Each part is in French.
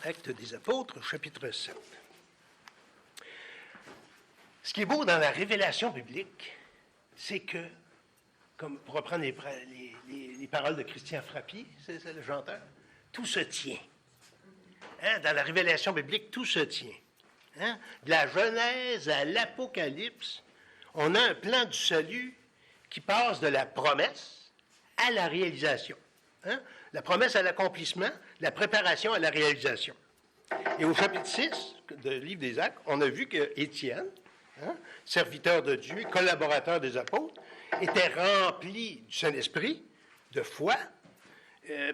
Actes des Apôtres, chapitre 7. Ce qui est beau dans la révélation biblique, c'est que, comme pour reprendre les paroles de Christian Frappier, c'est le chanteur, tout se tient. Hein? Dans la révélation biblique, tout se tient. Hein? De la Genèse à l'Apocalypse, on a un plan du salut qui passe de la promesse à la réalisation. Hein? La promesse à l'accomplissement, la préparation à la réalisation. Et au chapitre 6 du livre des Actes, on a vu que Étienne, serviteur de Dieu, collaborateur des apôtres, était rempli du Saint-Esprit, de foi,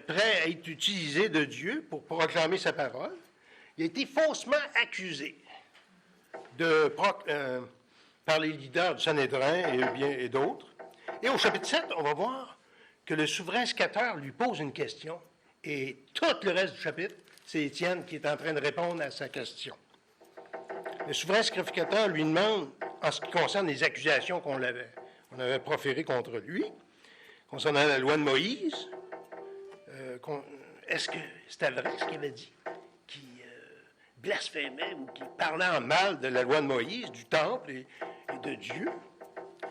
prêt à être utilisé de Dieu pour proclamer sa parole. Il a été faussement accusé par les leaders du Sanhédrin et d'autres. Et au chapitre 7, on va voir que le souverain scateur lui pose une question, et tout le reste du chapitre, c'est Étienne qui est en train de répondre à sa question. Le souverain sacrificateur lui demande, en ce qui concerne les accusations qu'on avait proférées contre lui, concernant la loi de Moïse, est-ce que c'était vrai ce qu'il avait dit, qu'il blasphémait ou qu'il parlait en mal de la loi de Moïse, du temple et de Dieu?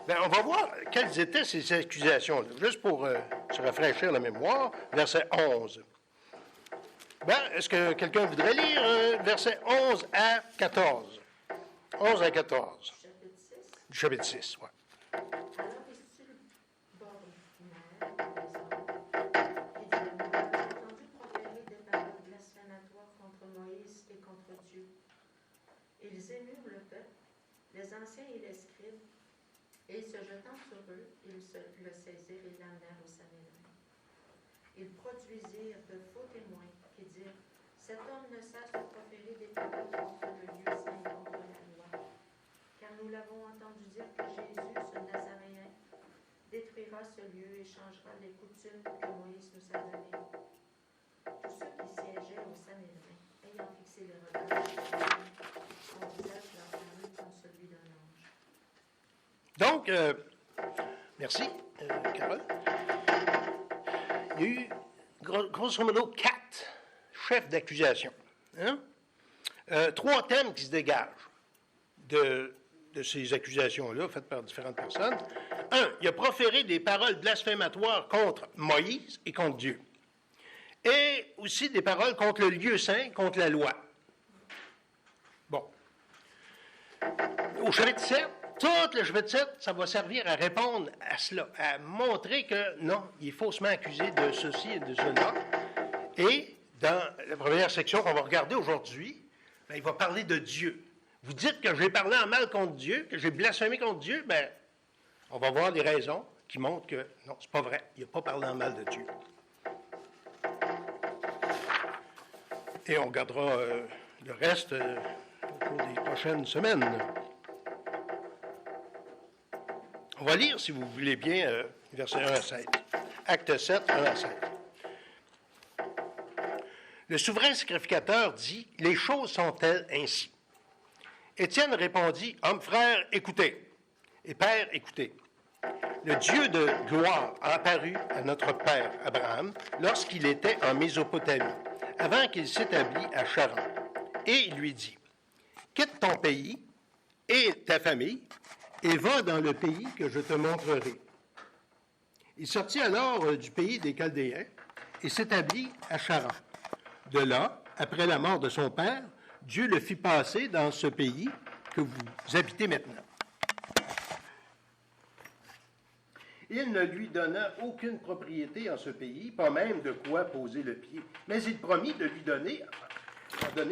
Bien, on va voir quelles étaient ces accusations-là, juste pour se rafraîchir la mémoire, verset 11. Ben, est-ce que quelqu'un voudrait lire versets 11 à 14? 11 à 14. Chapitre 6. Du chapitre 6, oui. Alors est-il borné des hommes, qui dit, nous avons entendu proférer des paroles blasphématoires contre Moïse et contre Dieu. Ils émurent le peuple, les anciens et les scribes, et se jetant sur eux, ils le saisirent et l'amenèrent au Sanhédrin. Ils produisirent de faux témoins qui dirent, cet homme ne cesse de proférer des paroles contre le lieu saint et contre la loi. Car nous l'avons entendu dire que Jésus, ce Nazaréen, détruira ce lieu et changera les coutumes que Moïse nous a données. Tous ceux qui siégeaient au Sanhédrin, ayant fixé les regards sur lui, son visage leur parut comme celui d'un ange. Donc, merci, Carole. Il y a eu, grosso modo, 4 chefs d'accusation. Hein? 3 thèmes qui se dégagent de ces accusations-là faites par différentes personnes. 1, il a proféré des paroles blasphématoires contre Moïse et contre Dieu. Et aussi des paroles contre le lieu saint, contre la loi. Bon. Au chapitre 7, tout le chapitre 7, ça va servir à répondre à cela, à montrer que non, il est faussement accusé de ceci et de cela. Et dans la première section qu'on va regarder aujourd'hui, bien, il va parler de Dieu. Vous dites que j'ai parlé en mal contre Dieu, que j'ai blasphémé contre Dieu, bien, on va voir les raisons qui montrent que non, c'est pas vrai. Il n'a pas parlé en mal de Dieu. Et on regardera le reste au cours des prochaines semaines. On va lire, si vous voulez bien, versets 1 à 7. Acte 7, 1 à 7. Le souverain sacrificateur dit, « Les choses sont-elles ainsi? » Étienne répondit, « Hommes, frères, écoutez. Et pères, écoutez. Le Dieu de gloire a apparu à notre père Abraham lorsqu'il était en Mésopotamie, avant qu'il s'établît à Charan. Et il lui dit, « Quitte ton pays et ta famille, et va dans le pays que je te montrerai. » Il sortit alors du pays des Chaldéens et s'établit à Charan. De là, après la mort de son père, Dieu le fit passer dans ce pays que vous habitez maintenant. Il ne lui donna aucune propriété en ce pays, pas même de quoi poser le pied, mais il promit de lui donner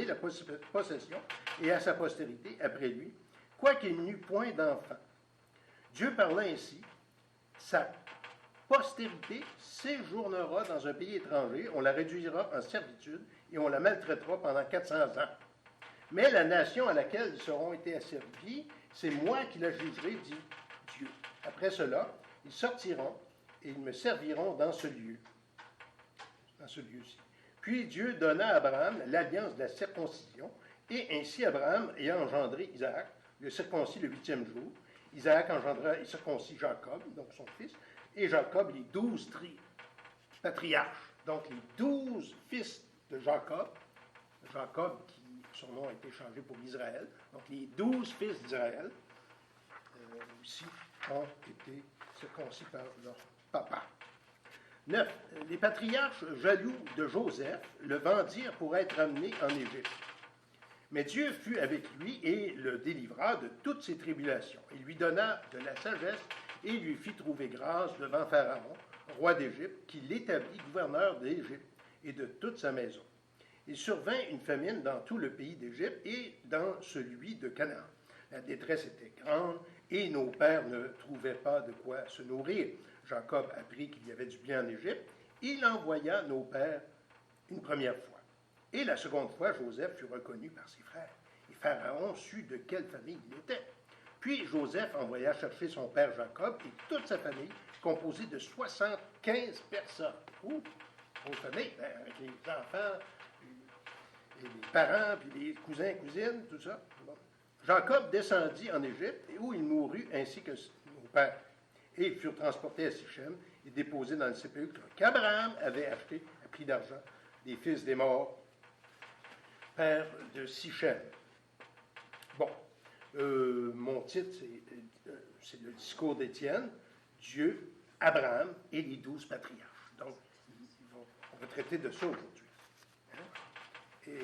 la possession et à sa postérité après lui, quoiqu'il n'eût point d'enfant. Dieu parla ainsi, sa postérité séjournera dans un pays étranger, on la réduira en servitude et on la maltraitera pendant 400 ans. Mais la nation à laquelle ils seront été asservis, c'est moi qui la jugerai, dit Dieu. Après cela, ils sortiront et ils me serviront dans ce lieu. Dans ce lieu-ci. Puis Dieu donna à Abraham l'alliance de la circoncision, et ainsi Abraham ayant engendré Isaac, le circoncis le 8e jour, Isaac engendra et circoncis Jacob, donc son fils, et Jacob les 12 patriarches, donc les 12 fils de Jacob, Jacob, qui son nom a été changé pour Israël. Donc les 12 fils d'Israël aussi ont été circoncis par leur papa. 9. Les patriarches jaloux de Joseph le vendirent pour être amené en Égypte. Mais Dieu fut avec lui et le délivra de toutes ses tribulations. Il lui donna de la sagesse et lui fit trouver grâce devant Pharaon, roi d'Égypte, qui l'établit gouverneur d'Égypte et de toute sa maison. Il survint une famine dans tout le pays d'Égypte et dans celui de Canaan. La détresse était grande et nos pères ne trouvaient pas de quoi se nourrir. Jacob apprit qu'il y avait du blé en Égypte. Il envoya nos pères une première fois. Et la seconde fois, Joseph fut reconnu par ses frères. Et Pharaon sut de quelle famille il était. Puis Joseph envoya chercher son père Jacob et toute sa famille, composée de 75 personnes. Une famille, avec les enfants, et les parents, puis les cousins, cousines, tout ça. Bon. Jacob descendit en Égypte, où il mourut ainsi que nos pères. Et ils furent transportés à Sichem et déposés dans le sépulcre qu'Abraham avait acheté à prix d'argent des fils des morts, père de Sichem. Bon, mon titre, c'est le discours d'Étienne, Dieu, Abraham et les 12 patriarches. Donc, on va traiter de ça aujourd'hui. Et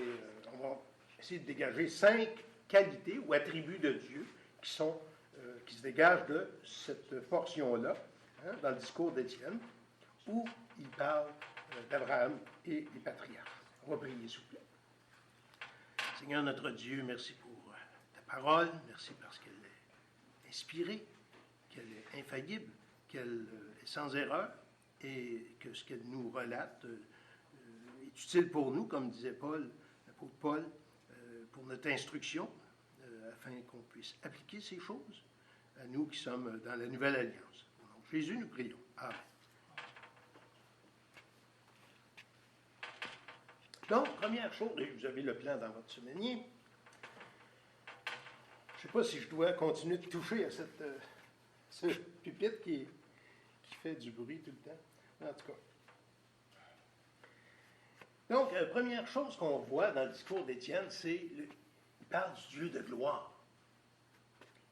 on va essayer de dégager 5 qualités ou attributs de Dieu qui se dégagent de cette portion-là, dans le discours d'Étienne, où il parle d'Abraham et des patriarches. On va prier, s'il vous plaît. Seigneur notre Dieu, merci pour ta parole, merci parce qu'elle est inspirée, qu'elle est infaillible, qu'elle est sans erreur, et que ce qu'elle nous relate est utile pour nous, comme disait Paul, l'apôtre Paul, pour notre instruction, afin qu'on puisse appliquer ces choses à nous qui sommes dans la nouvelle alliance. Au nom de Jésus, nous prions. Amen. Donc, première chose, et vous avez le plan dans votre semainier. Je ne sais pas si je dois continuer de toucher à ce pupitre qui fait du bruit tout le temps. En tout cas. Donc, première chose qu'on voit dans le discours d'Étienne, c'est il parle du Dieu de gloire.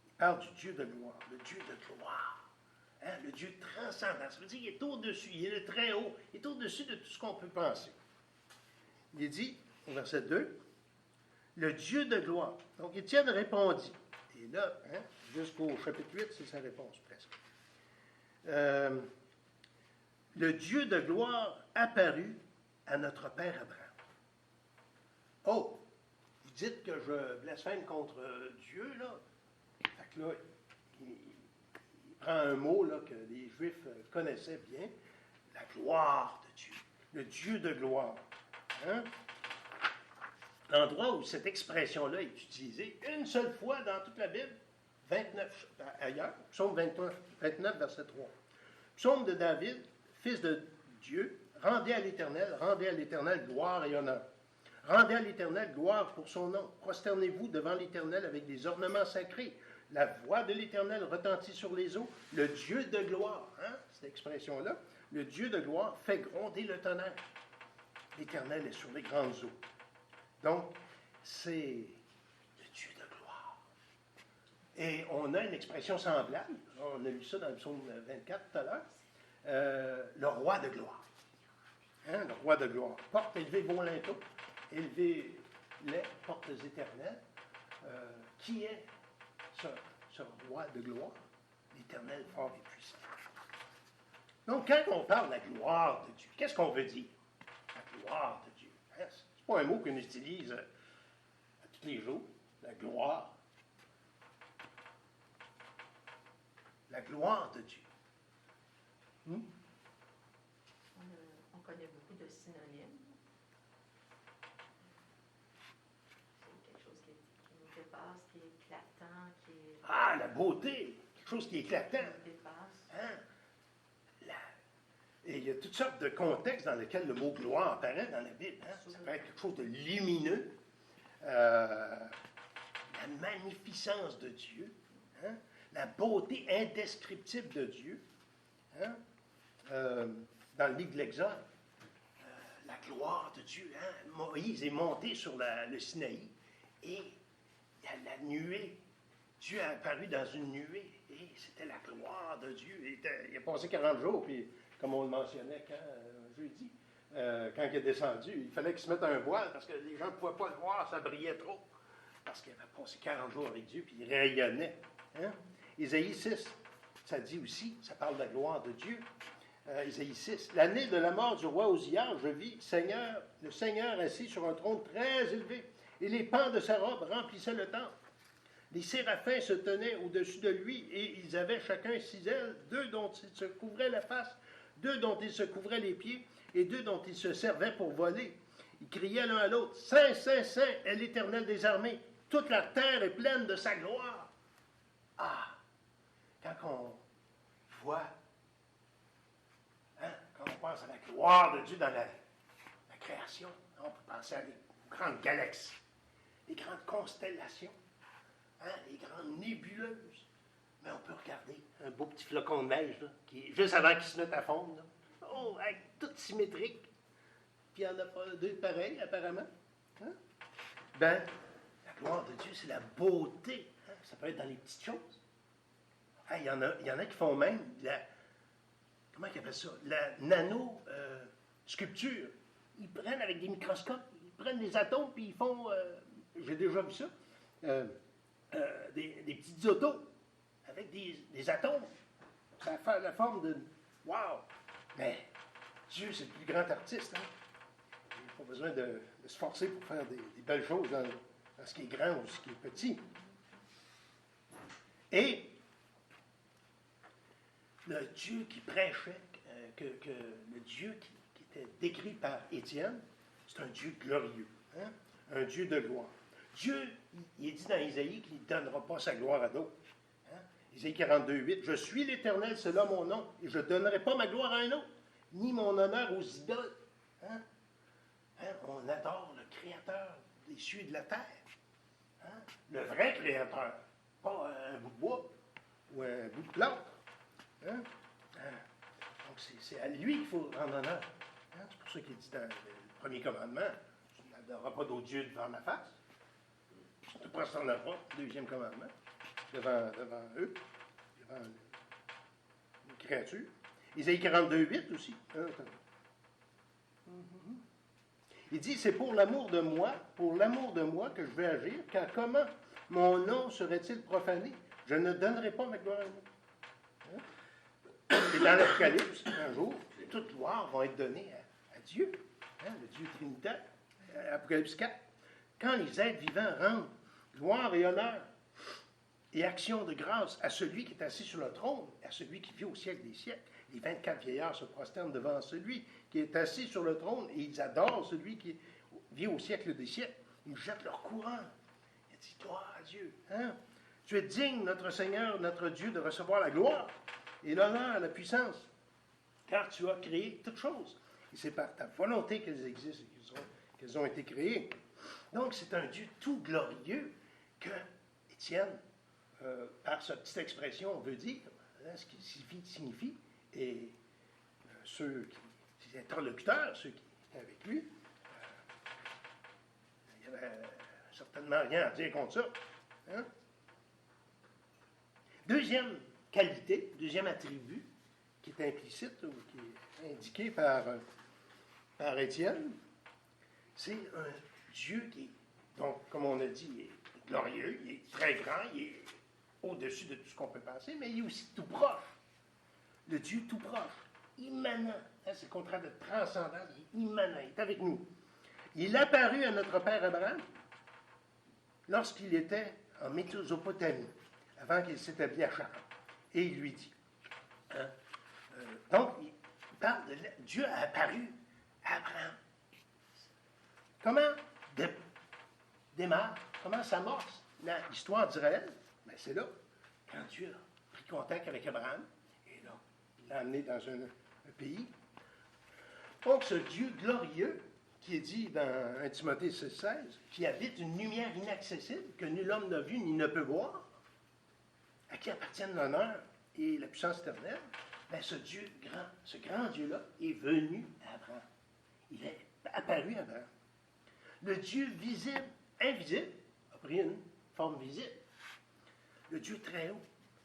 Il parle du Dieu de gloire, le Dieu de gloire. Le Dieu transcendant. Ça veut dire qu'il est au-dessus, il est le très haut, il est au-dessus de tout ce qu'on peut penser. Il est dit, au verset 2, le Dieu de gloire. Donc, Étienne répondit. Et là, jusqu'au chapitre 8, c'est sa réponse presque. Le Dieu de gloire apparut à notre père Abraham. Oh, vous dites que je blasphème contre Dieu, là? Fait que là, il prend un mot là, que les Juifs connaissaient bien, la gloire de Dieu, le Dieu de gloire. L'endroit où cette expression-là est utilisée une seule fois dans toute la Bible, 29 ailleurs, psaume 29, verset 3. Psaume de David, fils de Dieu, rendez à l'Éternel gloire et honneur. Rendez à l'Éternel gloire pour son nom. Prosternez-vous devant l'Éternel avec des ornements sacrés. La voix de l'Éternel retentit sur les eaux. Le Dieu de gloire, cette expression-là, le Dieu de gloire fait gronder le tonnerre. L'Éternel est sur les grandes eaux. Donc, c'est le Dieu de gloire. Et on a une expression semblable. On a lu ça dans le psaume 24 tout à l'heure. Le roi de gloire. Le roi de gloire. Porte, élevez vos linteaux. Élevez les portes éternelles. Qui est ce roi de gloire? L'Éternel fort et puissant. Donc, quand on parle de la gloire de Dieu, qu'est-ce qu'on veut dire? La gloire de Dieu. C'est pas un mot qu'on utilise à tous les jours. La gloire. La gloire de Dieu. On connaît beaucoup de synonymes. C'est quelque chose qui nous dépasse, qui est éclatant, qui est... Ah, la beauté! Quelque chose qui est éclatant. Qui nous dépasse. Et il y a toutes sortes de contextes dans lesquels le mot gloire apparaît dans la Bible. Ça peut être quelque chose de lumineux, la magnificence de Dieu, la beauté indescriptible de Dieu. Dans le livre de l'Exode, la gloire de Dieu. Hein? Moïse est monté sur le Sinaï et il y a la nuée. Dieu a apparu dans une nuée et c'était la gloire de Dieu. Il a passé 40 jours, puis comme on le mentionnait jeudi, quand il est descendu, il fallait qu'il se mette un voile parce que les gens ne pouvaient pas le voir, ça brillait trop. Parce qu'il avait passé 40 jours avec Dieu, puis il rayonnait. Hein? Isaïe 6, ça dit aussi, ça parle de la gloire de Dieu. Isaïe 6, l'année de la mort du roi Ozias, je vis le Seigneur assis sur un trône très élevé, et les pans de sa robe remplissaient le temple. Les séraphins se tenaient au-dessus de lui, et ils avaient chacun 6 ailes, 2 dont ils se couvraient la face, 2 dont ils se couvraient les pieds, et 2 dont ils se servaient pour voler. Ils criaient l'un à l'autre, « Saint, Saint, Saint est l'Éternel des armées, toute la terre est pleine de sa gloire. » Ah! Quand on voit, quand on pense à la gloire de Dieu dans la création, on peut penser à les grandes galaxies, les grandes constellations, les grandes nébuleuses. Mais on peut regarder un beau petit flocon de neige, là, qui est juste avant qu'il se mette à fondre. Là. Oh, tout symétrique. Puis il n'y en a pas 2 pareils, apparemment. Hein? Ben, la gloire de Dieu, c'est la beauté. Hein? Ça peut être dans les petites choses. Il y en a qui font même comment ils appellent ça? La nano-sculpture. Ils prennent avec des microscopes, ils prennent des atomes, puis ils font, j'ai déjà vu ça, des petites autos avec des atomes. Ça fait la forme de... Wow! Mais Dieu, c'est le plus grand artiste. Hein? Il n'a pas besoin de se forcer pour faire des belles choses dans ce qui est grand ou ce qui est petit. Et le Dieu qui prêchait, le Dieu qui était décrit par Étienne, c'est un Dieu glorieux, hein? Un Dieu de gloire. Dieu, il est dit dans Isaïe qu'il ne donnera pas sa gloire à d'autres. Hein? Isaïe 42, 8, « Je suis l'Éternel, c'est là mon nom, et je ne donnerai pas ma gloire à un autre, ni mon honneur aux idoles. Hein? On adore le Créateur des cieux et de la terre. Hein? Le vrai Créateur, pas un bout de bois ou un bout de plâtre. Hein? Donc, c'est à lui qu'il faut rendre honneur. Hein? C'est pour ça qu'il dit dans le premier commandement, tu n'adoreras pas d'autres dieux devant ma face. Tu ne prosterneras pas, deuxième commandement, devant eux, devant les créatures. Isaïe 42, 8 aussi. Il dit, c'est pour l'amour de moi que je vais agir, car comment mon nom serait-il profané? Je ne donnerai pas ma gloire à vous. Hein? Et dans l'Apocalypse, un jour, toute gloire va être donnée à Dieu, hein, le Dieu trinitaire, Apocalypse 4. Quand les êtres vivants rendent gloire et honneur et action de grâce à celui qui est assis sur le trône, à celui qui vit au siècle des siècles, les 24 vieillards se prosternent devant celui qui est assis sur le trône et ils adorent celui qui vit au siècle des siècles. Ils jettent leur couronne. Ils disent, gloire à Dieu. Hein? Tu es digne, notre Seigneur, notre Dieu, de recevoir la gloire et l'honneur, la puissance, car tu as créé toutes choses. Et c'est par ta volonté qu'elles existent et qu'elles ont été créées. Donc, c'est un Dieu tout glorieux que Étienne, par sa petite expression, veut dire, hein, ce qui signifie, et ses interlocuteurs, ceux qui étaient avec lui, il n'y avait certainement rien à dire contre ça. Hein? Deuxième qualité, deuxième attribut qui est implicite ou qui est indiqué par Étienne, c'est un Dieu qui, donc, comme on a dit, il est glorieux, il est très grand, il est au-dessus de tout ce qu'on peut penser, mais il est aussi tout proche. Le Dieu tout proche, immanent. Hein, c'est le contraire de transcendant, il est immanent, il est avec nous. Il apparut à notre père Abraham lorsqu'il était en Mésopotamie, avant qu'il s'établisse à Charan. Et il lui dit, hein, donc, il parle de Dieu a apparu à Abraham. Comment démarre, comment s'amorce l'histoire d'Israël? Ben, c'est là, quand Dieu a pris contact avec Abraham, et là, il l'a amené dans un pays. Donc, ce Dieu glorieux, qui est dit dans 1 Timothée 6,16, qui habite une lumière inaccessible que nul homme n'a vue ni ne peut voir, à qui appartiennent l'honneur et la puissance éternelle, ben ce Dieu grand, ce grand Dieu-là est venu à Abraham. Il est apparu à Abraham. Le Dieu visible, invisible, a pris une forme visible. Le Dieu très haut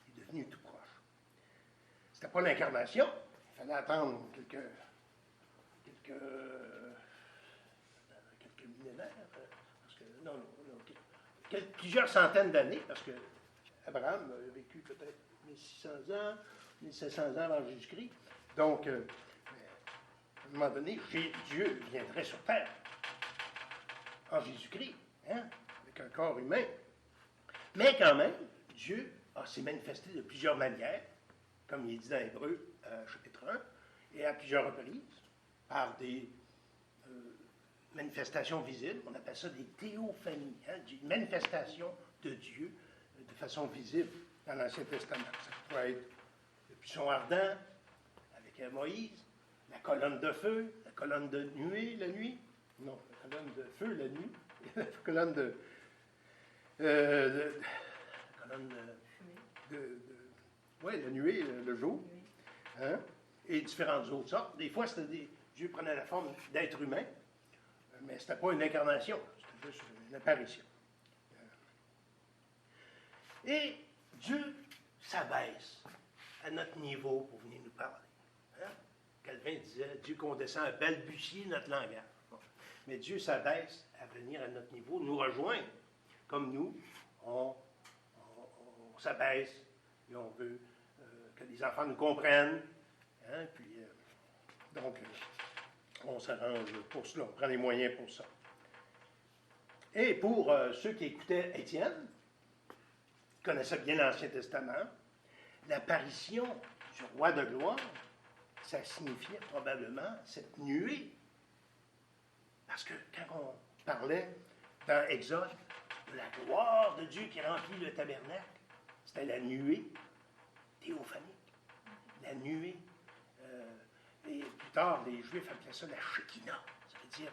est devenu tout proche. C'était pas l'incarnation. Il fallait attendre quelques millénaires. Parce que, non, plusieurs centaines d'années, parce que Abraham a vécu peut-être 1600 ans, 1700 ans avant Jésus-Christ. Donc, à un moment donné, Dieu viendrait sur terre en Jésus-Christ, hein, avec un corps humain. Mais quand même, Dieu s'est manifesté de plusieurs manières, comme il est dit dans Hébreux, chapitre 1, et à plusieurs reprises, par des manifestations visibles. On appelle ça des théophanies, hein, une manifestation de Dieu de façon visible dans l'Ancien Testament. Ça pourrait être le buisson ardent avec Moïse, la colonne de feu, la colonne de nuée la nuit. Non, la colonne de feu la nuit, la colonne de... Oui, la nuée, le jour. Hein? Et différentes autres sortes. Des fois, Dieu prenait la forme d'être humain, mais ce n'était pas une incarnation, c'était juste une apparition. Et Dieu s'abaisse à notre niveau pour venir nous parler. Hein? Calvin disait, Dieu condescend à balbutier notre langage. Bon. Mais Dieu s'abaisse à venir à notre niveau, nous rejoindre. Comme nous, on s'abaisse et on veut que les enfants nous comprennent. Hein? Puis, donc, on s'arrange pour cela, on prend les moyens pour ça. Et pour ceux qui écoutaient Étienne, qui connaissaient bien l'Ancien Testament, l'apparition du roi de gloire, ça signifiait probablement cette nuée. Parce que quand on parlait dans Exode de la gloire de Dieu qui remplit le tabernacle, c'était la nuée théophanique, la nuée. Et plus tard, les Juifs appelaient ça la Shekinah, ça veut dire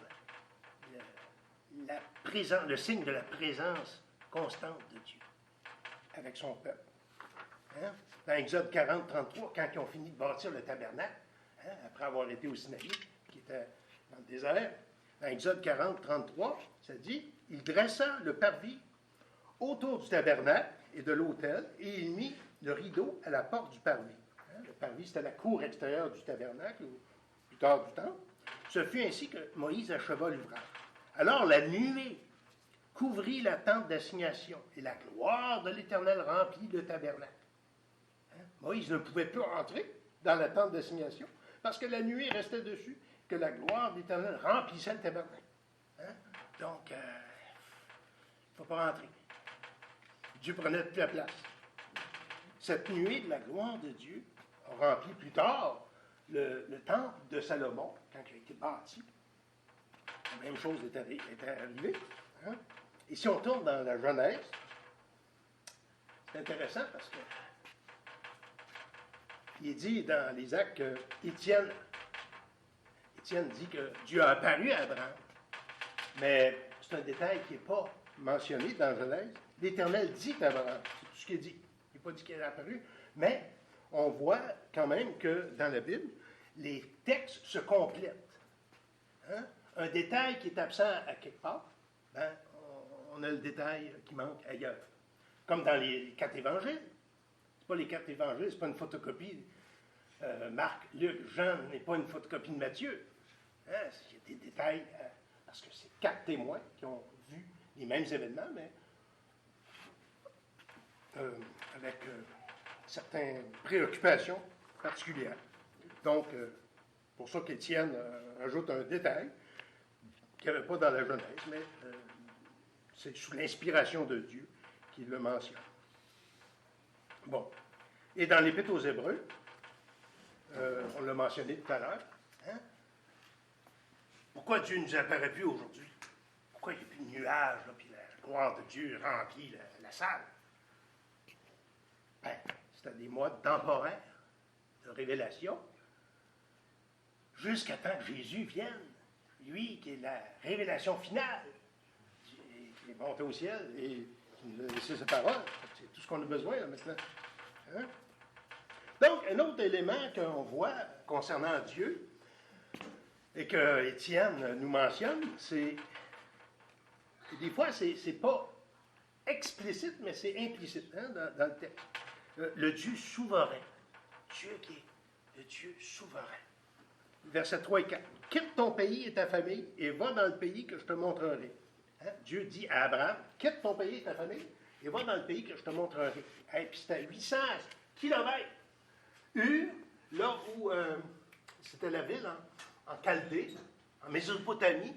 le signe de la présence constante de Dieu avec son peuple. Hein? Dans Exode 40, 33, quand ils ont fini de bâtir le tabernacle, hein, après avoir été au Sinaï, qui était dans le désert, dans Exode 40, 33, ça dit, il dressa le parvis autour du tabernacle et de l'autel, et il mit le rideau à la porte du parvis. Le parvis, c'était la cour extérieure du tabernacle, ou plus tard du temple. Ce fut ainsi que Moïse acheva l'ouvrage. Alors la nuée couvrit la tente d'assignation, et la gloire de l'Éternel remplit le tabernacle. Hein? Moïse ne pouvait plus entrer dans la tente d'assignation, parce que la nuée restait dessus, que la gloire de l'Éternel remplissait le tabernacle. Hein? Donc, il ne faut pas rentrer. Dieu prenait toute la place. Cette nuée de la gloire de Dieu a rempli plus tard le temple de Salomon, quand il a été bâti. La même chose était arrivée. Hein? Et si on tourne dans la Genèse, c'est intéressant parce que il est dit dans les Actes que Étienne dit que Dieu a apparu à Abraham. Mais c'est un détail qui n'est pas mentionné dans Genèse. L'Éternel dit à Abraham, c'est tout ce qu'il dit. Il n'est pas dit qu'il est apparu, mais on voit quand même que dans la Bible, les textes se complètent. Hein? Un détail qui est absent à quelque part, ben, on a le détail qui manque ailleurs. Comme dans les 4 évangiles. Ce pas les 4 évangiles, ce n'est pas une photocopie. Marc, Luc, Jean n'est pas une photocopie de Matthieu. Hein? Il y a des détails, parce que c'est 4 témoins qui ont vu les mêmes événements, mais avec certaines préoccupations particulières. Donc, pour ça qu'Étienne ajoute un détail qu'il n'y avait pas dans la Genèse, mais c'est sous l'inspiration de Dieu qu'il le mentionne. Bon. Et dans l'Épître aux Hébreux, on l'a mentionné tout à l'heure, hein? Pourquoi Dieu ne nous apparaît plus aujourd'hui? Pourquoi il n'y a plus de nuages, là, puis la gloire de Dieu remplit la salle? Ben, c'était des modes temporaires de révélation, jusqu'à temps que Jésus vienne, lui qui est la révélation finale, qui est monté au ciel et qui nous a laissé sa parole. C'est tout ce qu'on a besoin là, maintenant. Hein? Donc, un autre élément qu'on voit concernant Dieu et que Étienne nous mentionne, c'est... Des fois, c'est pas explicite, mais c'est implicite hein, dans le texte. Le Dieu souverain. Dieu qui est le Dieu souverain. Versets 3 et 4. Quitte ton pays et ta famille et va dans le pays que je te montrerai. Hein? Dieu dit à Abraham, quitte ton pays et ta famille et va dans le pays que je te montrerai. Et puis c'était à 800 kilomètres. Ur, là où c'était la ville, en Chaldée, en Mésopotamie.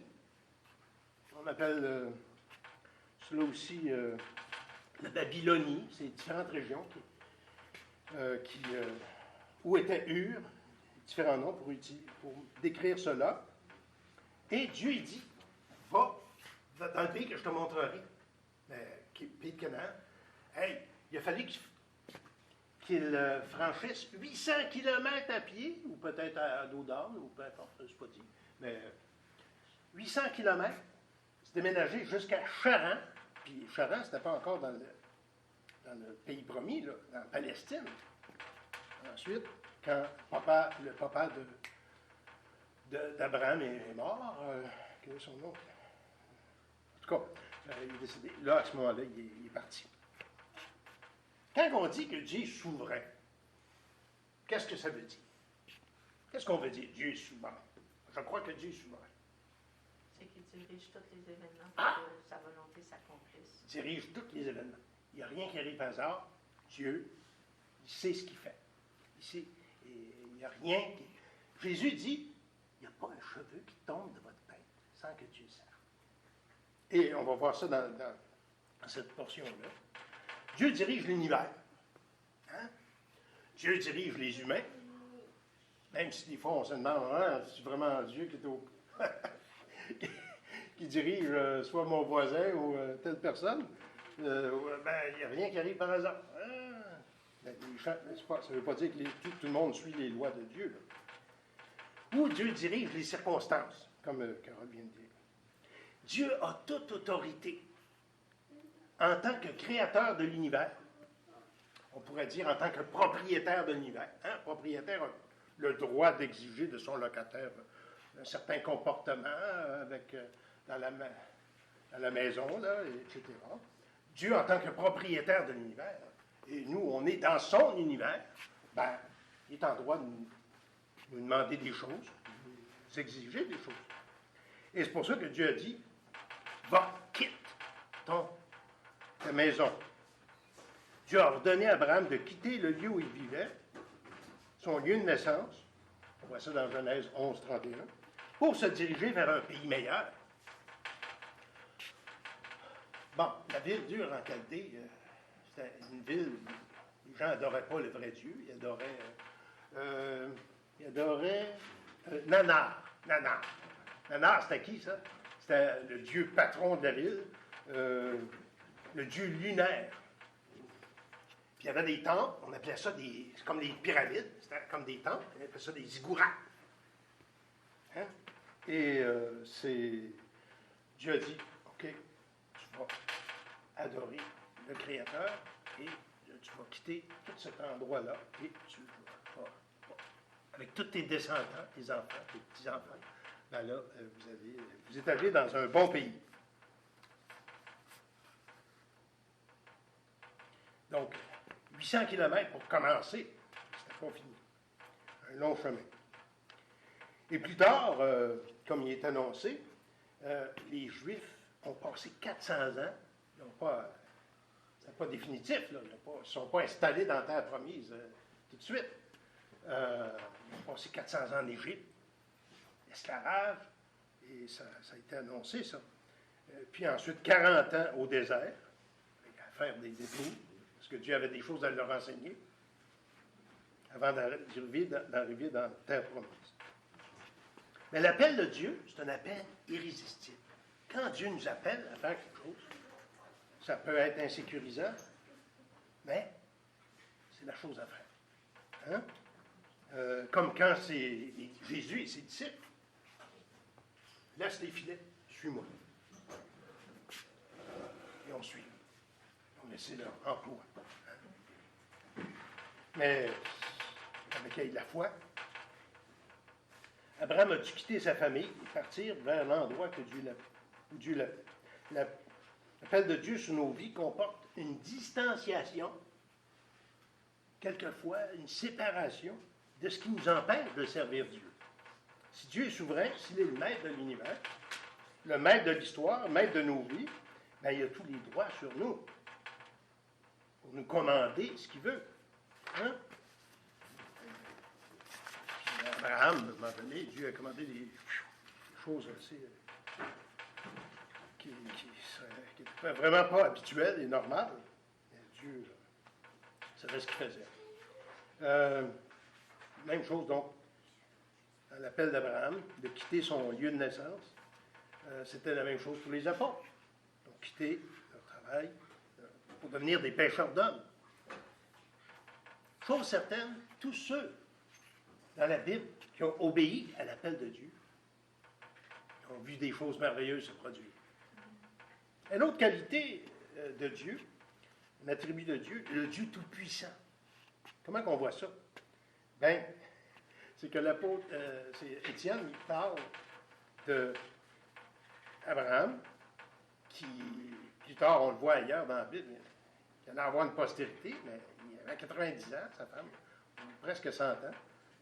On appelle cela aussi la Babylonie. C'est différentes régions où était Ur, différents noms pour décrire cela. Et Dieu il dit, va dans le pays que je te montrerai, le pays de Canaan. Hey, il a fallu qu'il franchisse 800 kilomètres à pied, ou peut-être à dos d'âne, ou peu importe, je ne sais pas dit, mais 800 kilomètres, se déménager jusqu'à Charan, puis Charan, c'était pas encore dans le pays promis, là, en Palestine. Ensuite, quand le papa d'Abraham est mort, quel est son nom? En tout cas, il est décédé. Là, à ce moment-là, il est parti. Quand on dit que Dieu est souverain, qu'est-ce que ça veut dire? Qu'est-ce qu'on veut dire? Dieu est souverain. Je crois que Dieu est souverain. C'est qu'il dirige tous les événements pour que sa volonté s'accomplisse. Il dirige tous les événements. Il n'y a rien qui arrive par hasard. Dieu, il sait ce qu'il fait. Il sait. Il n'y a rien qui... Jésus dit, il n'y a pas un cheveu qui tombe de votre tête sans que Dieu sache. Et on va voir ça dans cette portion-là. Dieu dirige l'univers. Hein? Dieu dirige les humains. Même si des fois on se demande, c'est vraiment Dieu qui est qui dirige soit mon voisin ou telle personne. Il n'y a rien qui arrive par hasard. Ça ne veut pas dire que tout le monde suit les lois de Dieu. Là. Ou Dieu dirige les circonstances, comme Carole vient de dire. Dieu a toute autorité en tant que créateur de l'univers. On pourrait dire en tant que propriétaire de l'univers. Hein? Propriétaire a le droit d'exiger de son locataire un certain comportement dans la maison, là, etc. Dieu en tant que propriétaire de l'univers, et nous, on est dans son univers, il est en droit de nous demander des choses, de nous exiger des choses. Et c'est pour ça que Dieu a dit, va, quitte ta maison. Dieu a ordonné à Abraham de quitter le lieu où il vivait, son lieu de naissance, on voit ça dans Genèse 11, 31, pour se diriger vers un pays meilleur. Bon, la ville d'Ur en Chaldée, c'était une ville où les gens n'adoraient pas le vrai Dieu, ils adoraient Nanar. Nanar, c'était qui, ça? C'était le dieu patron de la ville, le dieu lunaire. Puis il y avait des temples, on appelait ça comme des pyramides, c'était comme des temples, on appelait ça des ziggourats. Hein? Et Dieu a dit, OK, tu vas adorer le Créateur et tu vas quitter tout cet endroit-là et tu vas, avec tous tes descendants, tes enfants, tes petits-enfants, là, vous êtes allés dans un bon pays. Donc, 800 km pour commencer, c'était pas fini. Un long chemin. Et plus tard, comme il est annoncé, les Juifs ont passé 400 ans. C'est pas définitif, là, ils ne sont pas installés dans la terre promise tout de suite. Ils ont passé 400 ans en Égypte, esclavage, et ça a été annoncé, ça. Puis ensuite, 40 ans au désert, à faire des détours, parce que Dieu avait des choses à leur enseigner, avant d'arriver dans la terre promise. Mais l'appel de Dieu, c'est un appel irrésistible. Quand Dieu nous appelle à faire quelque chose, ça peut être insécurisant, mais c'est la chose à faire. Hein? Comme quand c'est Jésus et ses disciples. Laisse les filets, suis-moi. Et on suit. On laisse leur emploi. Mais avec de la foi. Abraham a dû quitter sa famille et partir vers l'endroit que Dieu l'appelait. L'appel de Dieu sur nos vies comporte une distanciation, quelquefois une séparation de ce qui nous empêche de servir Dieu. Si Dieu est souverain, s'il est le maître de l'univers, le maître de l'histoire, le maître de nos vies, bien, il a tous les droits sur nous pour nous commander ce qu'il veut. Hein? Abraham, à un moment donné, Dieu a commandé des choses assez qui n'étaient vraiment pas habituelles et normales. Et Dieu savait ce qu'il faisait. Même chose, donc, à l'appel d'Abraham, de quitter son lieu de naissance. C'était la même chose pour les apôtres. Donc, quitter leur travail pour devenir des pêcheurs d'hommes. Chose certaine, tous ceux dans la Bible qui ont obéi à l'appel de Dieu ont vu des choses merveilleuses se produire. Une autre qualité de Dieu, un attribut de Dieu, le Dieu tout-puissant. Comment qu'on voit ça? Bien, c'est que l'apôtre, c'est Étienne, il parle d'Abraham, qui, plus tard, on le voit ailleurs dans la Bible, il allait avoir une postérité, mais il avait 90 ans, sa femme, presque 100 ans,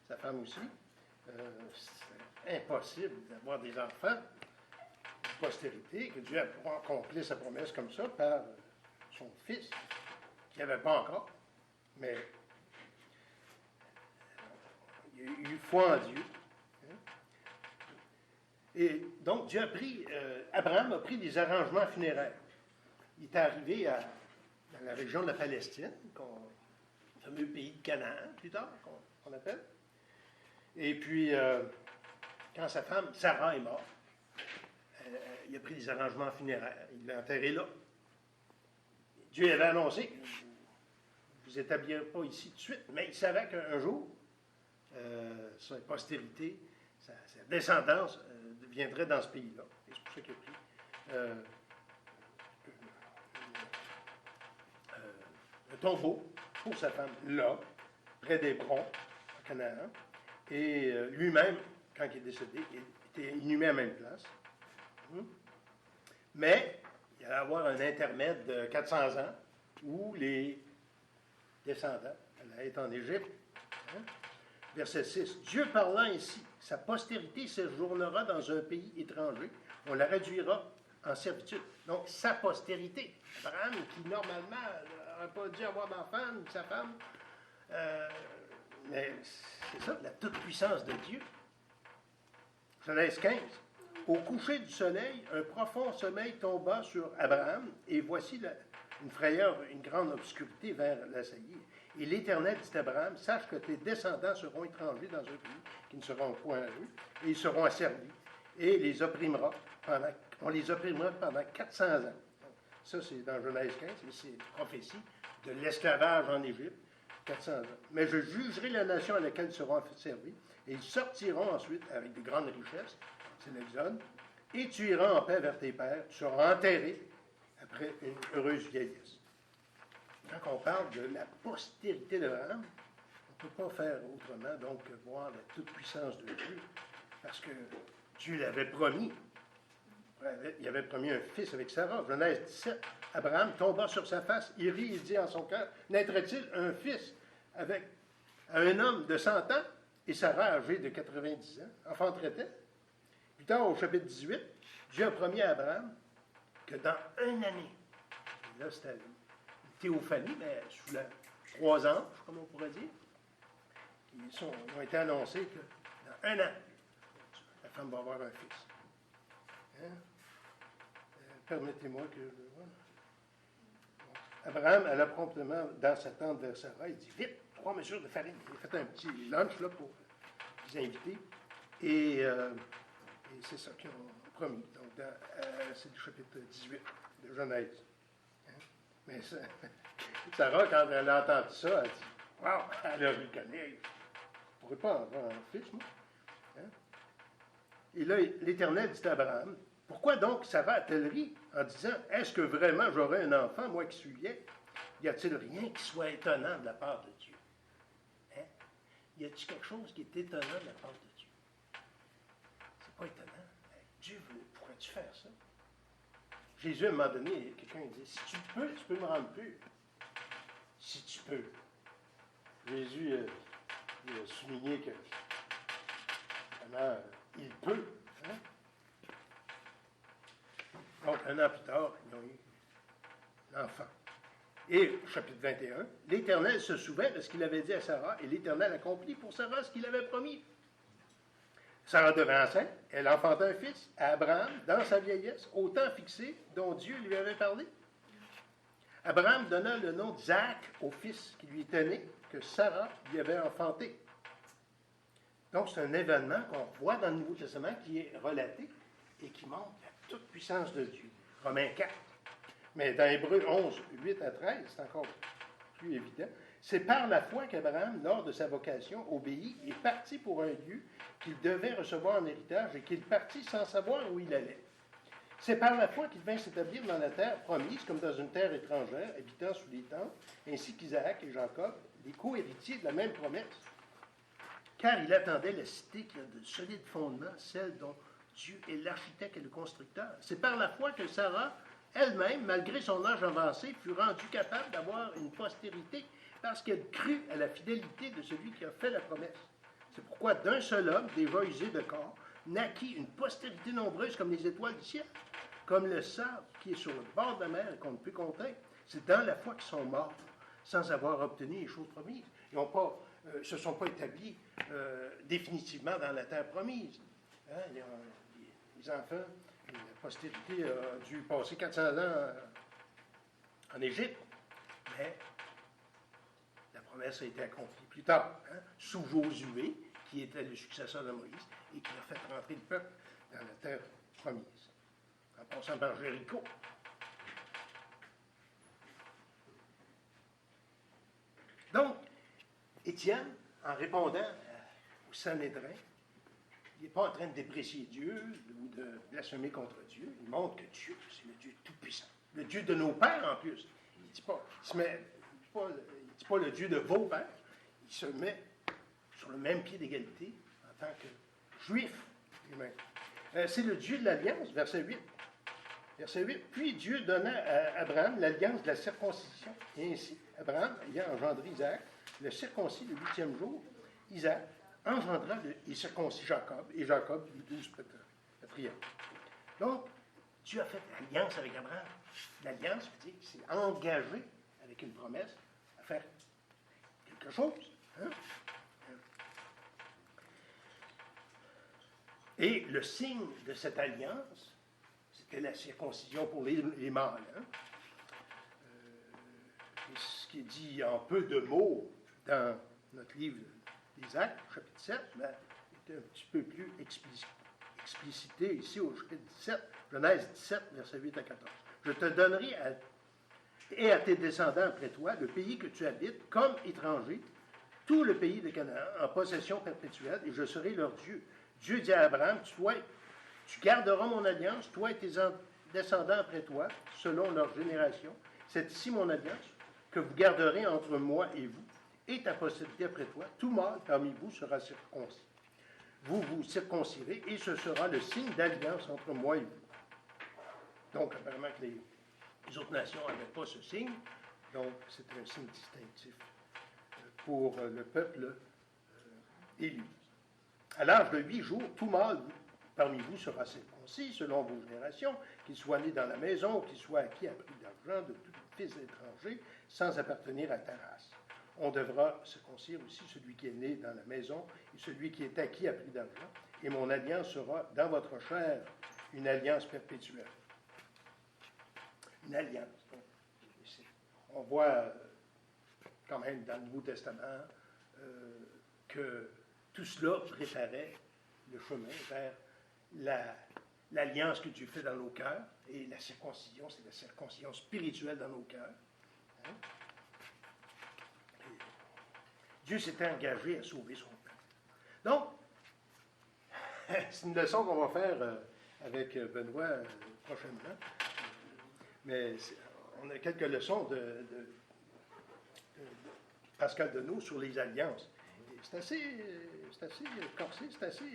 sa femme aussi. C'est impossible d'avoir des enfants, une postérité, que Dieu a accompli sa promesse comme ça par son fils, qu'il n'y avait pas encore, mais il y a eu foi en Dieu. Et donc, Dieu a pris, Abraham a pris des arrangements funéraires. Il est arrivé dans la région de la Palestine, le fameux pays de Canaan, plus tard, qu'on appelle. Et puis, quand sa femme, Sarah, est morte, il a pris des arrangements funéraires. Il l'a enterré là. Dieu avait annoncé, vous établirez pas ici tout de suite, mais il savait qu'un jour, sa postérité, sa descendance viendrait dans ce pays-là. Et c'est pour ça qu'il a pris un tombeau pour sa femme là, près d'Hébron, à Canaan. Et lui-même, quand il est décédé, il était inhumé à la même place. Mais il allait avoir un intermède de 400 ans où les descendants allaient être en Égypte. Verset 6. Dieu parlant ainsi, sa postérité séjournera dans un pays étranger. On la réduira en servitude. Donc, sa postérité. Abraham, qui normalement n'aurait pas dû avoir d'enfant, sa femme. Mais c'est ça, la toute-puissance de Dieu. Genèse 15. Au coucher du soleil, un profond sommeil tomba sur Abraham, et voici une frayeur, une grande obscurité vers l'assaillir. Et l'Éternel dit à Abraham, sache que tes descendants seront étrangers dans un pays qui ne seront point à eux, et ils seront asservis, et on les opprimera pendant 400 ans. Donc, ça, c'est dans Genèse 15, et c'est une prophétie de l'esclavage en Égypte, 400 ans. Mais je jugerai la nation à laquelle ils seront servis, et ils sortiront ensuite avec de grandes richesses, c'est l'Exode, et tu iras en paix vers tes pères, tu seras enterré après une heureuse vieillesse. Quand on parle de la postérité d'Abraham, on ne peut pas faire autrement donc que voir la toute-puissance de Dieu, parce que Dieu l'avait promis. Il avait promis un fils avec Sarah. Genèse 17, Abraham tomba sur sa face, il rit, il dit en son cœur, naîtrait-il un fils avec un homme de 100 ans et Sarah âgée de 90 ans, enfanterait-elle? Plus tard, au chapitre 18, Dieu a promis à Abraham que dans une année, et là c'était une théophanie, mais sous la 3 anges, comme on pourrait dire, ils ont été annoncés que dans un an, la femme va avoir un fils. Hein? Permettez-moi que... Voilà. Abraham alla promptement dans sa tente vers Sarah. Il dit, vite, 3 mesures de farine. Il a fait un petit lunch là, pour les invités. Et c'est ça qu'ils ont promis. Donc, c'est le chapitre 18 de Genèse. Hein? Mais ça, Sarah, quand elle a entendu ça, elle dit, wow, elle a reconnu. Je ne pourrais pas avoir un fils, moi. Hein? Et là, l'Éternel dit à Abraham, pourquoi donc Sarah a-t-elle ri en disant, est-ce que vraiment j'aurai un enfant, moi qui suis vieille? Y a-t-il rien qui soit étonnant de la part de Dieu? Hein? Y a-t-il quelque chose qui est étonnant de la part de Dieu? pas étonnant. Dieu, pourrais-tu faire ça? Jésus, à un moment donné, quelqu'un dit, si tu peux me rendre pur. Si tu peux. Jésus il a souligné que, vraiment, il peut. Hein? Donc, un an plus tard, ils ont eu l'enfant. Et, chapitre 21, l'Éternel se souvint de ce qu'il avait dit à Sarah, et l'Éternel accomplit pour Sarah ce qu'il avait promis. Sarah devint enceinte, elle enfanta un fils à Abraham dans sa vieillesse, au temps fixé dont Dieu lui avait parlé. Abraham donna le nom d'Isaac au fils qui lui était né, que Sarah lui avait enfanté. Donc, c'est un événement qu'on voit dans le Nouveau Testament qui est relaté et qui montre la toute puissance de Dieu. Romains 4. Mais dans Hébreux 11, 8 à 13, c'est encore plus évident. C'est par la foi qu'Abraham, lors de sa vocation, obéit et partit pour un lieu qu'il devait recevoir en héritage et qu'il partit sans savoir où il allait. C'est par la foi qu'il vint s'établir dans la terre promise, comme dans une terre étrangère, habitant sous les tentes, ainsi qu'Isaac et Jacob, les co-héritiers de la même promesse. Car il attendait la cité qui a de solides fondements, celle dont Dieu est l'architecte et le constructeur. C'est par la foi que Sarah, elle-même, malgré son âge avancé, fut rendue capable d'avoir une postérité, parce qu'elle crut à la fidélité de celui qui a fait la promesse. C'est pourquoi d'un seul homme, déjà usé de corps, naquit une postérité nombreuse comme les étoiles du ciel, comme le sable qui est sur le bord de la mer et qu'on ne peut compter. C'est dans la foi qu'ils sont morts, sans avoir obtenu les choses promises. Ils ne se sont pas établis définitivement dans la terre promise. Hein? Les enfants, la postérité a dû passer 400 ans en Égypte, mais la promesse a été accomplie plus tard, hein, sous Josué, qui était le successeur de Moïse, et qui a fait rentrer le peuple dans la terre promise, en passant par Jéricho. Donc, Étienne, en répondant au Sanhédrin, il n'est pas en train de déprécier Dieu ou de blasphémer contre Dieu. Il montre que Dieu, c'est le Dieu tout-puissant. Le Dieu de nos pères, en plus. Il ne dit pas le Dieu de vos pères. Il se met sur le même pied d'égalité en tant que juif lui-même. C'est le Dieu de l'alliance, verset 8. Verset 8. Puis Dieu donna à Abraham l'alliance de la circoncision. Et ainsi, Abraham, ayant engendré Isaac, le circoncis le 8e jour, Isaac engendra et circoncis Jacob, et Jacob les 12 patriarches. Donc, Dieu a fait l'alliance avec Abraham. L'alliance veut dire qu'il s'est engagé avec une promesse à faire quelque chose. Hein? Et le signe de cette alliance, c'était la circoncision pour les mâles. Hein? Ce qui est dit en peu de mots dans notre livre des Actes, chapitre 7, mais est un petit peu plus explicité ici au chapitre 17, Genèse 17, versets 8 à 14. Je te donnerai à tes descendants après toi le pays que tu habites comme étranger, tout le pays de Canaan, en possession perpétuelle, et je serai leur Dieu. Dieu dit à Abraham, tu garderas mon alliance, toi et tes descendants après toi, selon leur génération. C'est ici mon alliance que vous garderez entre moi et vous, et ta postérité après toi. Tout mâle parmi vous sera circoncis. Vous vous circoncirez, et ce sera le signe d'alliance entre moi et vous. Donc, apparemment que les autres nations n'avaient pas ce signe, donc c'est un signe distinctif pour le peuple élu. À l'âge de 8 jours, tout mâle parmi vous sera circoncis, selon vos générations, qu'il soit né dans la maison, ou qu'il soit acquis à prix d'argent de tout fils étranger, sans appartenir à ta race. On devra circoncire aussi celui qui est né dans la maison et celui qui est acquis à prix d'argent, et mon alliance sera dans votre chair une alliance perpétuelle. Une alliance. On voit quand même dans le Nouveau Testament que tout cela préparait le chemin vers l'alliance que Dieu fait dans nos cœurs, et la circoncision, c'est la circoncision spirituelle dans nos cœurs. Hein? Dieu s'était engagé à sauver son peuple. Donc, c'est une leçon qu'on va faire avec Benoît prochainement. Mais on a quelques leçons de Pascal Denot sur les alliances. C'est assez corsé, c'est assez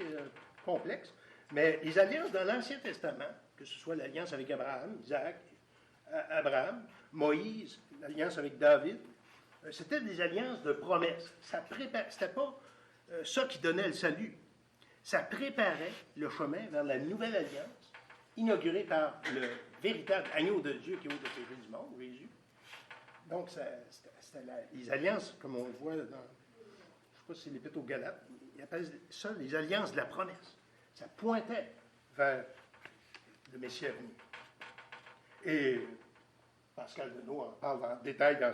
complexe, Mais les alliances dans l'Ancien Testament, que ce soit l'alliance avec Abraham, Isaac, Abraham, Moïse, l'alliance avec David, c'était des alliances de promesses. C'était pas ça qui donnait le salut. Ça préparait le chemin vers la nouvelle alliance, inaugurée par le véritable agneau de Dieu qui ôte le péché du monde, Jésus. Donc, c'était les alliances, comme on le voit dans, je ne sais pas si c'est l'Épître aux Galates, ils appellent ça les alliances de la promesse. Ça pointait vers le Messie à venir. Et Pascal Denot en parle en détail dans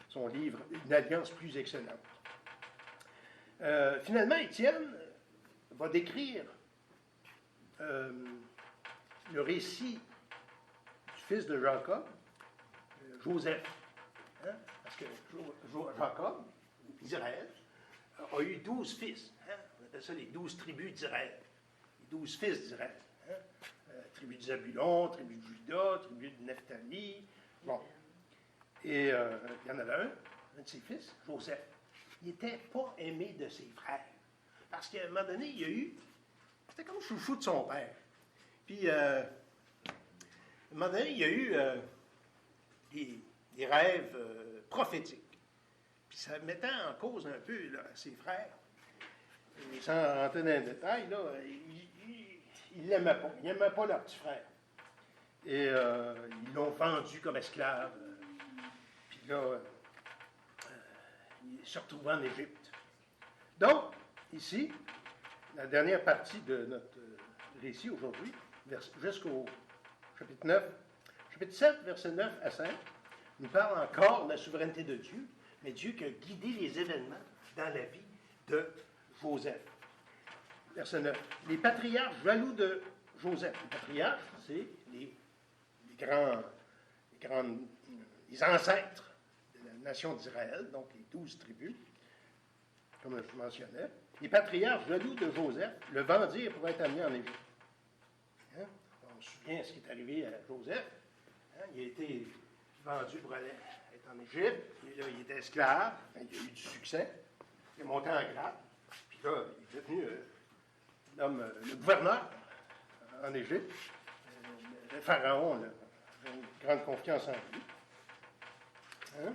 son livre « Une alliance plus excellente ». Finalement, Étienne va décrire le récit du fils de Jacob, Joseph. Hein? Parce que Jacob, Israël, a eu 12 fils. Hein? On appelle ça les 12 tribus d'Israël. Les 12 fils d'Israël. Hein? Tribu de Zabulon, tribu de Juda, tribu de Nephtali. Bon. Et il y en avait un de ses fils, Joseph. Il n'était pas aimé de ses frères. Parce qu'à un moment donné, il y a eu... C'était comme chouchou de son père. Puis, à un moment donné, il y a eu des rêves prophétiques. Puis ça mettait en cause un peu là, ses frères. Et sans rentrer dans les détails, là, ils ne l'aimaient pas. Ils n'aimaient pas leur petit frère. Et ils l'ont vendu comme esclave. Puis là, il se retrouvait en Égypte. Donc, ici, la dernière partie de notre récit aujourd'hui, jusqu'au chapitre 9, chapitre 7, versets 9 à 5, nous parle encore de la souveraineté de Dieu, mais Dieu qui a guidé les événements dans la vie de Joseph. Verset 9. Les patriarches jaloux de Joseph. Les patriarches, c'est les ancêtres de la nation d'Israël, donc les 12 tribus, comme je mentionnais. Les patriarches jaloux de Joseph le vendirent pour être amené en Égypte. Hein? On se souvient de ce qui est arrivé à Joseph. Hein? Il a été vendu pour aller être en Égypte. Et là, il était esclave. Il a eu du succès. Il est monté en grade. Puis là, il est devenu le gouverneur en Égypte. Le pharaon là, a une grande confiance en lui. Hein?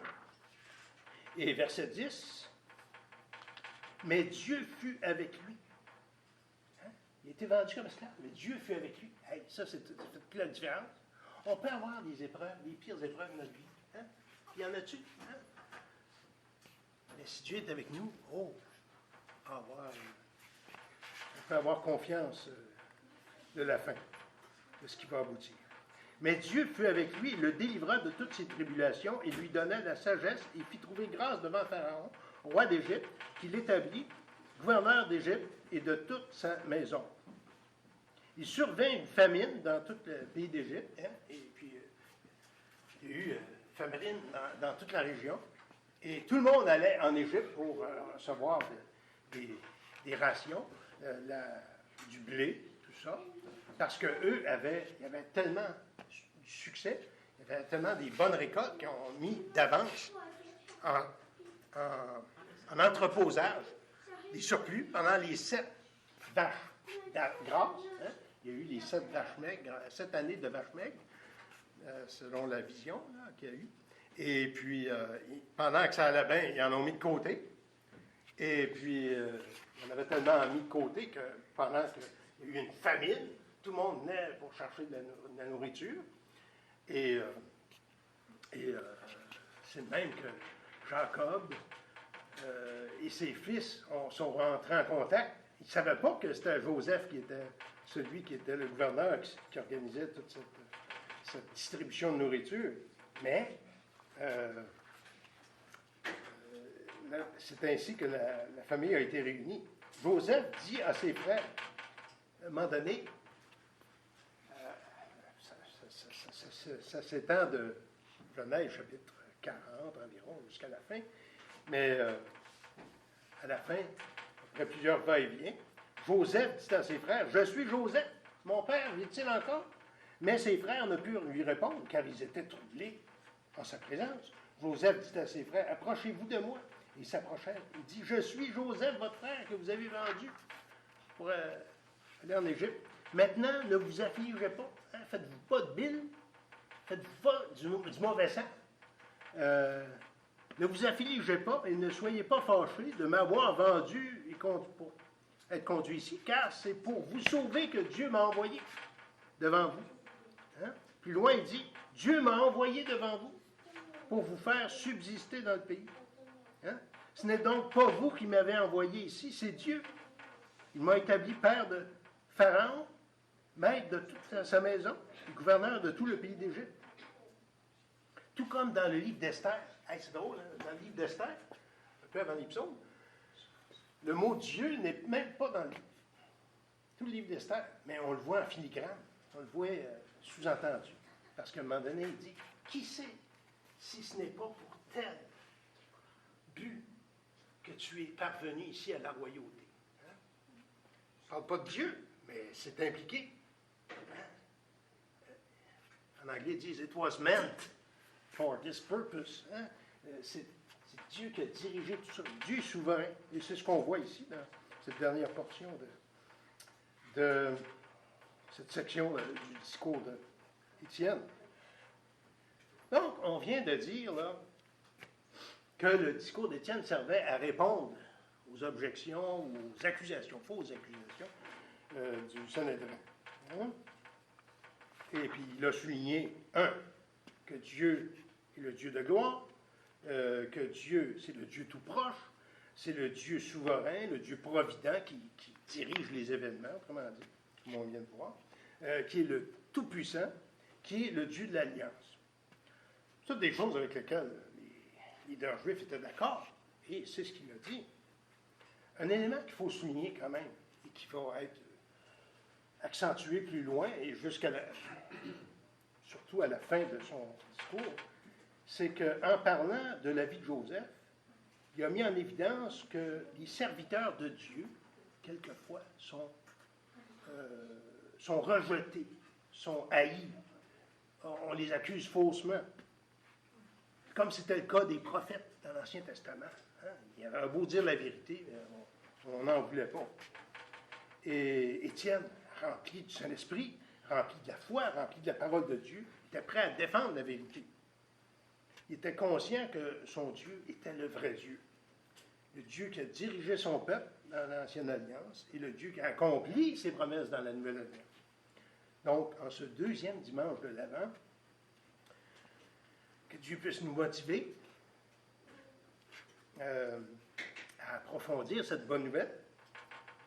Et verset 10. Mais Dieu fut avec lui. Hein? Il a été vendu comme esclave, mais Dieu fut avec lui. Hey, ça, c'est toute la différence. On peut avoir des épreuves, les pires épreuves de notre vie. Hein? Il y en a-tu? Hein? Mais si Dieu est avec nous, on peut avoir confiance de la fin, de ce qui va aboutir. Mais Dieu fut avec lui, il le délivra de toutes ses tribulations, et lui donna la sagesse, et fit trouver grâce devant Pharaon, roi d'Égypte, qui l'établit gouverneur d'Égypte et de toute sa maison. Il survint une famine dans tout le pays d'Égypte, hein, et puis il y a eu famine dans toute la région, et tout le monde allait en Égypte pour recevoir des rations, du blé, tout ça, parce qu'eux il y avait tellement du succès, il y avait tellement des bonnes récoltes qu'ils ont mis d'avance en entreposage des surplus pendant les 7 vaches grasses. Hein? Il y a eu les 7 vaches maigres, 7 années de vaches maigres, selon la vision qu'il y a eu. Et puis, pendant que ça allait bien, ils en ont mis de côté. Et puis, il y en avait tellement mis de côté que pendant qu'il y a eu une famine, tout le monde venait pour chercher de la nourriture. Et c'est de même que Jacob et ses fils sont rentrés en contact. Ils ne savaient pas que c'était Joseph qui était celui qui était le gouverneur qui organisait toute cette distribution de nourriture. Mais c'est ainsi que la famille a été réunie. Joseph dit à ses frères, à un moment donné, ça s'étend de Genèse chapitre 40 environ jusqu'à la fin, mais à la fin, après plusieurs va-et-vient, Joseph dit à ses frères, « Je suis Joseph, mon père, vit-il encore? » Mais ses frères ne purent lui répondre, car ils étaient troublés en sa présence. Joseph dit à ses frères, « Approchez-vous de moi. » Ils s'approchèrent. Il dit, « Je suis Joseph, votre frère, que vous avez vendu pour aller en Égypte. » Maintenant, ne vous affligez pas. Hein? Faites-vous pas de bile. Faites-vous pas du mauvais sang. Ne vous affligez pas et ne soyez pas fâchés de m'avoir vendu et pour être conduit ici, car c'est pour vous sauver que Dieu m'a envoyé devant vous. Hein? Plus loin, il dit, Dieu m'a envoyé devant vous pour vous faire subsister dans le pays. Hein? Ce n'est donc pas vous qui m'avez envoyé ici, c'est Dieu. Il m'a établi père de Pharaon, maître de toute sa maison, et gouverneur de tout le pays d'Égypte. Tout comme dans le livre d'Esther. Hey, c'est drôle, hein? Dans le livre d'Esther, un peu avant les psaumes, le mot Dieu n'est même pas dans le livre. Tout le livre d'Esther, mais on le voit en filigrane, on le voit sous-entendu. Parce qu'à un moment donné, il dit, qui sait si ce n'est pas pour tel but que tu es parvenu ici à la royauté. Hein? Je ne parle pas de Dieu, mais c'est impliqué. Hein? En anglais, ils disent, it was meant for this purpose. Hein? C'est Dieu qui a dirigé tout ça. Dieu est souverain. Et c'est ce qu'on voit ici dans cette dernière portion de cette section du discours d'Étienne. Donc, on vient de dire là, que le discours d'Étienne servait à répondre aux objections, aux accusations, fausses accusations du Sanhédrin. Hein? Et puis, il a souligné, que Dieu est le Dieu de gloire, que Dieu, c'est le Dieu tout proche, c'est le Dieu souverain, le Dieu provident qui dirige les événements, autrement dit, comme on vient de voir, qui est le Tout-Puissant, qui est le Dieu de l'Alliance. C'est toutes des choses avec lesquelles les leaders juifs étaient d'accord, et c'est ce qu'il a dit. Un élément qu'il faut souligner quand même, et qui va être accentué plus loin, et surtout à la fin de son discours, c'est qu'en parlant de la vie de Joseph, il a mis en évidence que les serviteurs de Dieu, quelquefois, sont rejetés, sont haïs. On les accuse faussement. Comme c'était le cas des prophètes dans l'Ancien Testament. Hein? Il avait beau dire la vérité, mais on n'en voulait pas. Et Étienne, rempli du Saint-Esprit, rempli de la foi, rempli de la parole de Dieu, était prêt à défendre la vérité. Il était conscient que son Dieu était le vrai Dieu. Le Dieu qui a dirigé son peuple dans l'Ancienne Alliance et le Dieu qui a accompli ses promesses dans la Nouvelle Alliance. Donc, en ce deuxième dimanche de l'Avent, que Dieu puisse nous motiver à approfondir cette bonne nouvelle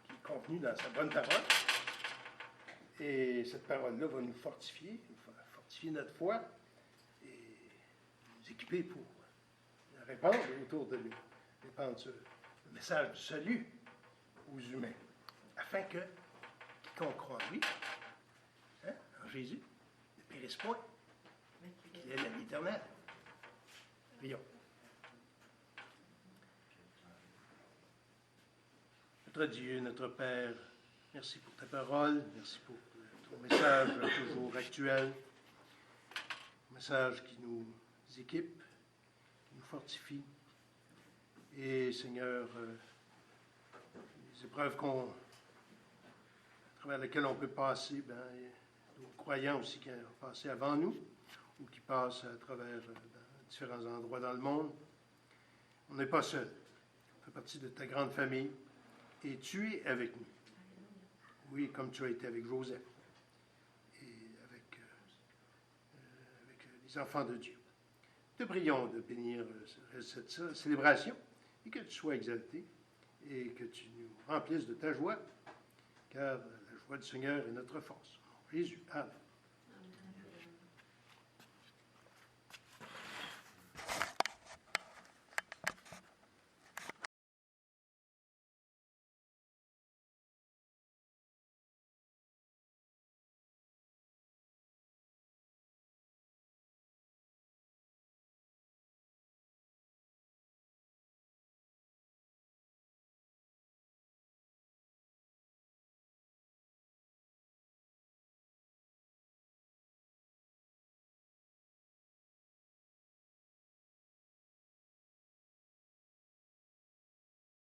qui est contenue dans sa bonne parole. Et cette parole-là va nous fortifier notre foi et nous équiper pour répandre autour de nous, répandre le message du salut aux humains, afin que quiconque croit en lui, hein, en Jésus, ne périsse point, qu'il ait la vie éternelle. Prions. Notre Dieu, notre Père, merci pour ta parole, merci pour ton message toujours actuel, un message qui nous équipe, qui nous fortifie. Et Seigneur, les épreuves à travers lesquelles on peut passer, nos croyants aussi qui ont passé avant nous, ou qui passent à travers différents endroits dans le monde. On n'est pas seul. On fait partie de ta grande famille et tu es avec nous. Oui, comme tu as été avec Joseph et avec les enfants de Dieu. Te prions de bénir cette célébration et que tu sois exalté et que tu nous remplisses de ta joie, car la joie du Seigneur est notre force. Jésus, amen.